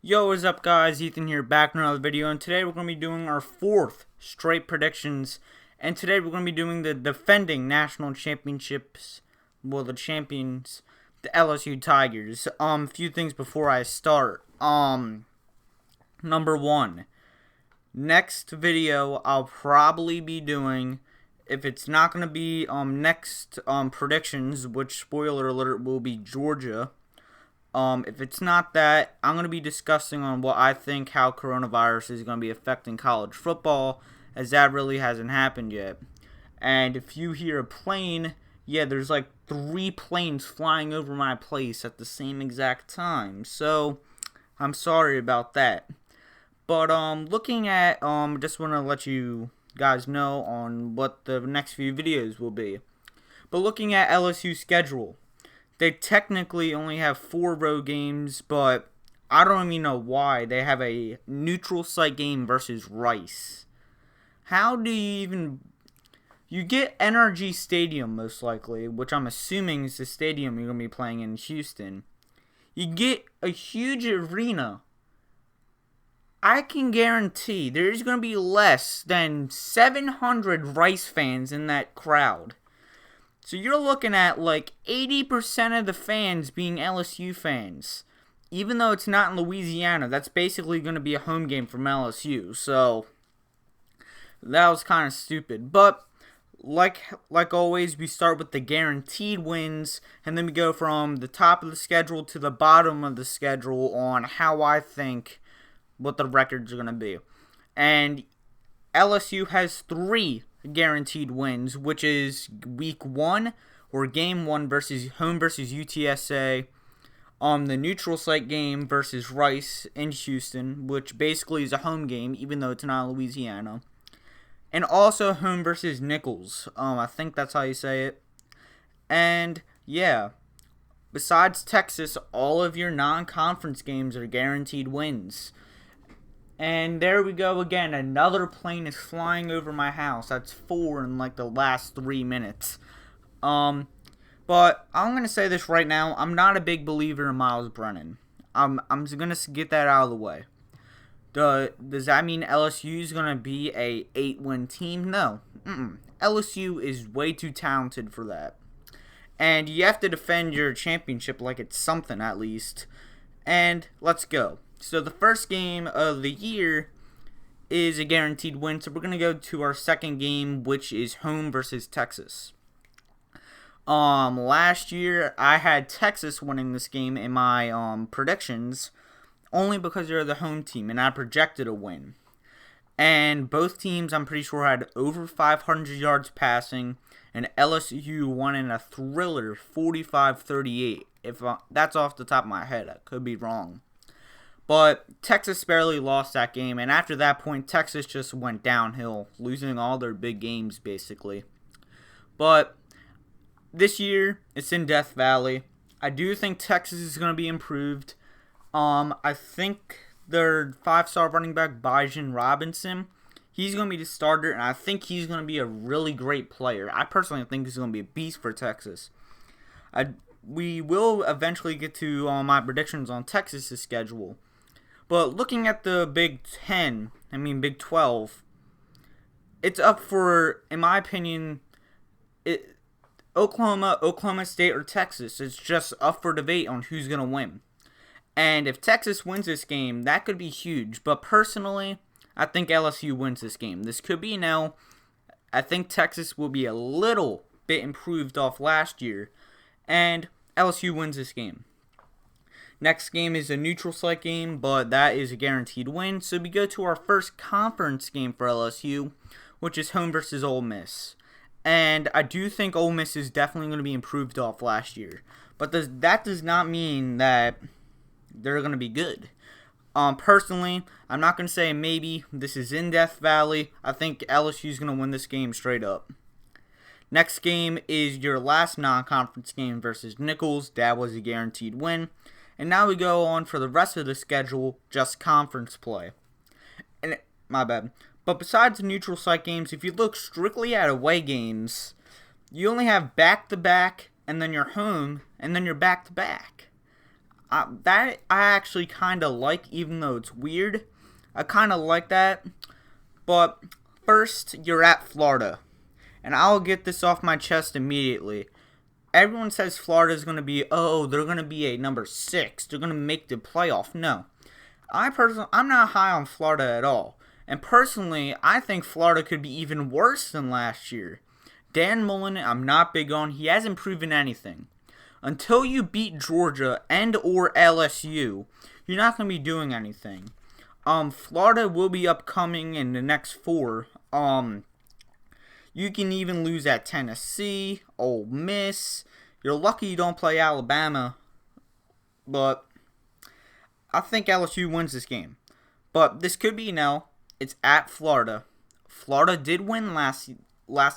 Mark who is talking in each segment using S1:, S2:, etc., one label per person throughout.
S1: Yo, what's up guys, Ethan here, back in another video, and today we're going to be doing our fourth straight predictions, and today we're going to be doing the defending national championships, the champions, the LSU Tigers. A few things before I start. Number one, next video I'll probably be doing, if it's not going to be, next, predictions, which, spoiler alert, will be Georgia. If it's not that, I'm going to be discussing on what I think how coronavirus is going to be affecting college football, as that really hasn't happened yet. And if you hear a plane, yeah, there's like 3 planes flying over my place at the same exact time. So, I'm sorry about that. But, looking at, just want to let you guys know on what the next few videos will be. But looking at LSU's schedule, they technically only have 4 road games, but I don't even know why. They have a neutral site game versus Rice. How do you even... You get NRG Stadium, most likely, which I'm assuming is the stadium you're going to be playing in Houston. You get a huge arena. I can guarantee there's going to be less than 700 Rice fans in that crowd. So you're looking at like 80% of the fans being LSU fans. Even though it's not in Louisiana, that's basically going to be a home game from LSU. So that was kind of stupid. But like always, we start with the guaranteed wins, and then we go from the top of the schedule to the bottom of the schedule on how I think what the records are going to be. And LSU has 3 guaranteed wins, which is week 1 or game 1 versus UTSA, the neutral site game versus Rice in Houston, which basically is a home game even though it's not Louisiana, and also home versus Nichols. I think that's how you say it. And yeah, besides Texas, all of your non-conference games are guaranteed wins. And there we go again. Another plane is flying over my house. That's 4 in like the last 3 minutes. But I'm going to say this right now. I'm not a big believer in Miles Brennan. I'm just going to get that out of the way. Does that mean LSU is going to be a 8-win team? No. LSU is way too talented for that. And you have to defend your championship like it's something at least. And let's go. So the first game of the year is a guaranteed win. So we're going to go to our second game, which is home versus Texas. Last year I had Texas winning this game in my predictions, only because they're the home team and I projected a win. And both teams, I'm pretty sure, had over 500 yards passing, and LSU won in a thriller 45-38. If that's off the top of my head, I could be wrong. But Texas barely lost that game, and after that point, Texas just went downhill, losing all their big games, basically. But this year, it's in Death Valley. I do think Texas is going to be improved. I think their 5-star running back, Bijan Robinson, he's going to be the starter, and I think he's going to be a really great player. I personally think he's going to be a beast for Texas. We will eventually get to my predictions on Texas' schedule. But looking at the Big 12, it's up for, in my opinion, Oklahoma State, or Texas. It's just up for debate on who's going to win. And if Texas wins this game, that could be huge. But personally, I think LSU wins this game. This could be an L. I think Texas will be a little bit improved off last year. And LSU wins this game. Next game is a neutral site game, but that is a guaranteed win. So we go to our first conference game for LSU, which is home versus Ole Miss. And I do think Ole Miss is definitely going to be improved off last year. But that does not mean that they're going to be good. Personally, I'm not going to say maybe. This is in Death Valley. I think LSU is going to win this game straight up. Next game is your last non-conference game versus Nichols. That was a guaranteed win. And now we go on for the rest of the schedule, just conference play. And my bad. But besides the neutral site games, if you look strictly at away games, you only have back-to-back, and then you're home, and then you're back-to-back. That I actually kind of like, even though it's weird. I kind of like that. But first, you're at Florida. And I'll get this off my chest immediately. Everyone says Florida's going to be, they're going to be a number 6. They're going to make the playoff. No. I'm not high on Florida at all. And personally, I think Florida could be even worse than last year. Dan Mullen, I'm not big on. He hasn't proven anything. Until you beat Georgia and or LSU, you're not going to be doing anything. Florida will be upcoming in the next 4. You can even lose at Tennessee, Ole Miss. You're lucky you don't play Alabama. But I think LSU wins this game. But this could be an L. It's at Florida. Florida did win last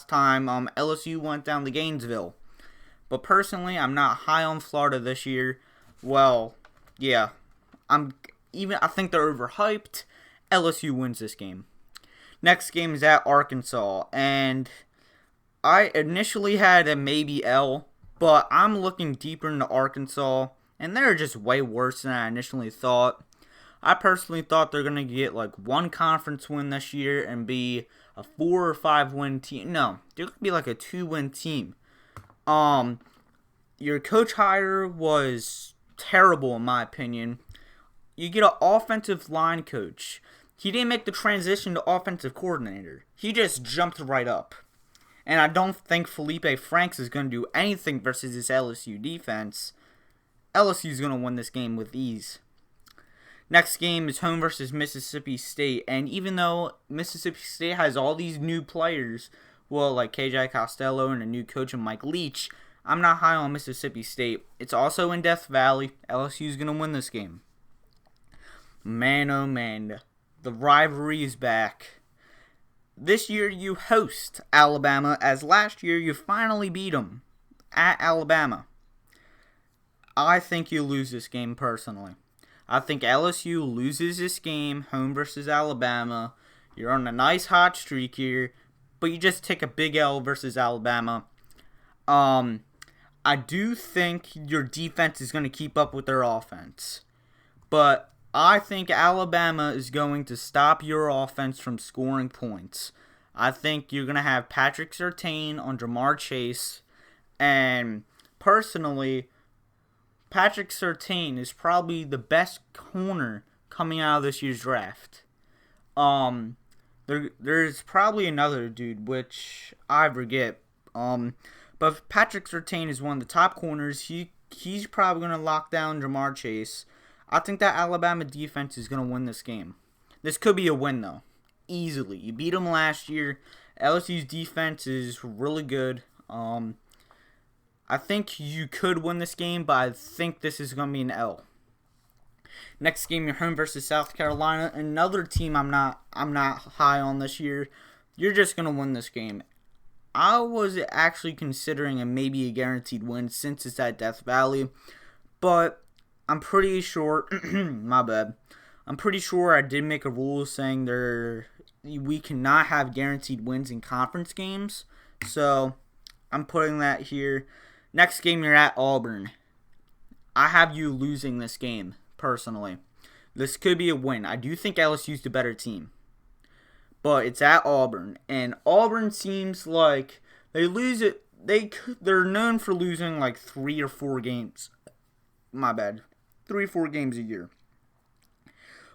S1: time LSU went down to Gainesville. But personally, I'm not high on Florida this year. Well, yeah. I think they're overhyped. LSU wins this game. Next game is at Arkansas, and I initially had a maybe L, but I'm looking deeper into Arkansas, and they're just way worse than I initially thought. I personally thought they're going to get like 1 conference win this year and be a 4 or 5 win team. No, they're going to be like a 2-win team. Your coach hire was terrible in my opinion. You get an offensive line coach. He didn't make the transition to offensive coordinator. He just jumped right up. And I don't think Felipe Franks is going to do anything versus this LSU defense. LSU is going to win this game with ease. Next game is home versus Mississippi State. And even though Mississippi State has all these new players, well, like KJ Costello and a new coach and Mike Leach, I'm not high on Mississippi State. It's also in Death Valley. LSU is going to win this game. Man, oh man. The rivalry is back. This year you host Alabama, as last year you finally beat them at Alabama. I think you lose this game personally. I think LSU loses this game, home versus Alabama. You're on a nice hot streak here, but you just take a big L versus Alabama. I do think your defense is going to keep up with their offense, but I think Alabama is going to stop your offense from scoring points. I think you're going to have Patrick Surtain on Jamar Chase. And personally, Patrick Surtain is probably the best corner coming out of this year's draft. There's probably another dude, which I forget. But Patrick Surtain is one of the top corners. He's probably going to lock down Jamar Chase. I think that Alabama defense is going to win this game. This could be a win, though. Easily. You beat them last year. LSU's defense is really good. I think you could win this game, but I think this is going to be an L. Next game, you're home versus South Carolina. Another team I'm not high on this year. You're just going to win this game. I was actually considering maybe a guaranteed win since it's at Death Valley, but I'm pretty sure, my bad. I'm pretty sure I did make a rule saying we cannot have guaranteed wins in conference games. So I'm putting that here. Next game, you're at Auburn. I have you losing this game, personally. This could be a win. I do think LSU's the better team. But it's at Auburn. And Auburn seems like they lose it. They're known for losing like 3 or 4 games. My bad. 3 or 4 games a year.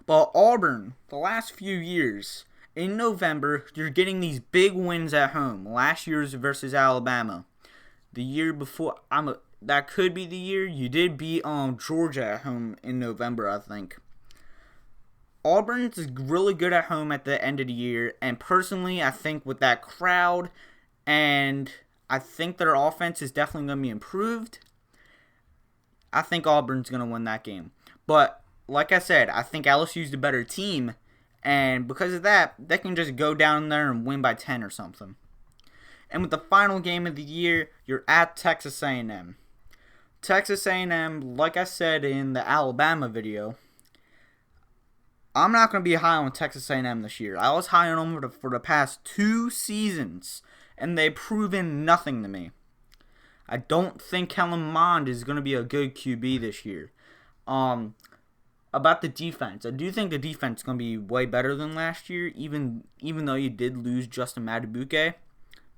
S1: But Auburn, the last few years, in November, you're getting these big wins at home. Last year's versus Alabama. The year before, that could be the year you did beat Georgia at home in November, I think. Auburn's really good at home at the end of the year, and personally, I think with that crowd, and I think their offense is definitely going to be improved, I think Auburn's going to win that game. But, like I said, I think LSU's the better team, and because of that, they can just go down there and win by 10 or something. And with the final game of the year, you're at Texas A&M. Texas A&M, like I said in the Alabama video, I'm not going to be high on Texas A&M this year. I was high on them for the past 2 seasons, and they've proven nothing to me. I don't think Kellen Mond is going to be a good QB this year. About the defense, I do think the defense is going to be way better than last year, even though you did lose Justin Madubuike.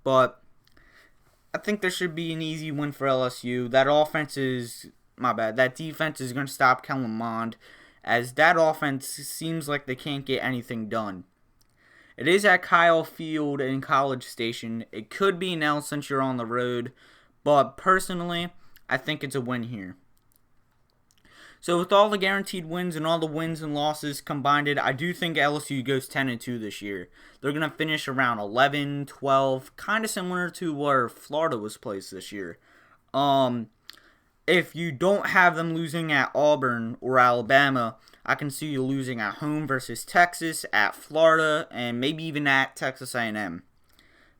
S1: But I think there should be an easy win for LSU. That offense is, my bad, that defense is going to stop Kellen Mond, as that offense seems like they can't get anything done. It is at Kyle Field in College Station. It could be an L since you're on the road, but personally, I think it's a win here. So with all the guaranteed wins and all the wins and losses combined, I do think LSU goes 10-2 this year. They're going to finish around 11, 12, kind of similar to where Florida was placed this year. If you don't have them losing at Auburn or Alabama, I can see you losing at home versus Texas, at Florida, and maybe even at Texas A&M.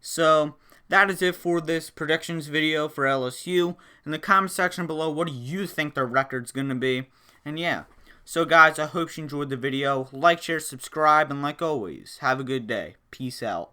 S1: So that is it for this predictions video for LSU. In the comment section below, what do you think their record's going to be? And yeah, so guys, I hope you enjoyed the video. Like, share, subscribe, and like always, have a good day. Peace out.